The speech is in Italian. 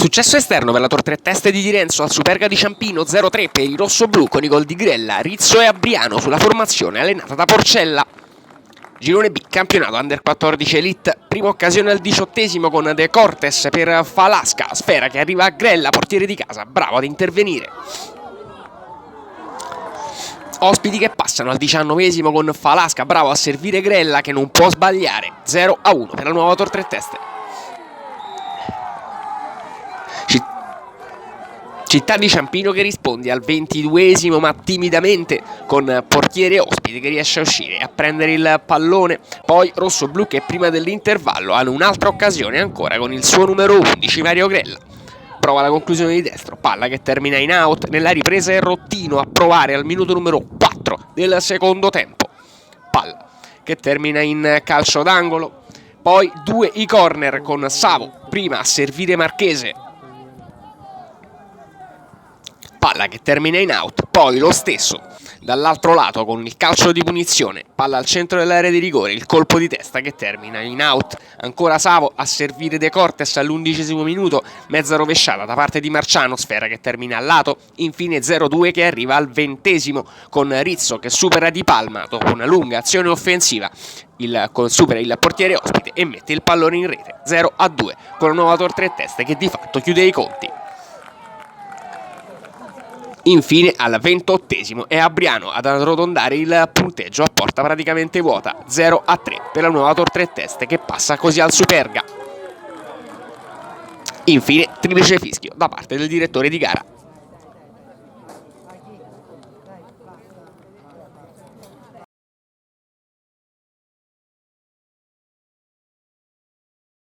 Successo esterno per la Tor Tre Teste di Direnzo al Superga di Ciampino, 0-3 per i rossoblù con i gol di Grella, Rizzo e Abriano sulla formazione allenata da Porcella. Girone B, campionato Under 14 Elite, prima occasione al 18° con De Cortes per Falasca, sfera che arriva a Grella, portiere di casa, bravo ad intervenire. Ospiti che passano al 19° con Falasca, bravo a servire Grella che non può sbagliare, 0-1 per la nuova Tor Tre Teste. Città di Ciampino che risponde al 22° ma timidamente con portiere ospite che riesce a uscire e a prendere il pallone. Poi rossoblù che prima dell'intervallo hanno un'altra occasione ancora con il suo numero 11 Mario Grella. Prova la conclusione di destro, palla che termina in out. Nella ripresa è Rottino a provare al minuto numero 4 del secondo tempo. Palla che termina in calcio d'angolo. Poi due i corner con Savo, prima a servire Marchese, palla che termina in out, poi lo stesso dall'altro lato con il calcio di punizione, palla al centro dell'area di rigore, il colpo di testa che termina in out, ancora Savo a servire De Cortes all'11° minuto, mezza rovesciata da parte di Marciano, sfera che termina al lato, infine 0-2 che arriva al 20° con Rizzo che supera Di Palma dopo una lunga azione offensiva, supera il portiere ospite e mette il pallone in rete, 0-2 con la nuova Tor Tre Teste che di fatto chiude i conti. Infine al 28° è Abriano ad arrotondare il punteggio a porta praticamente vuota, 0-3 per la nuova Tor Tre Teste che passa così al Superga. Infine triplice fischio da parte del direttore di gara.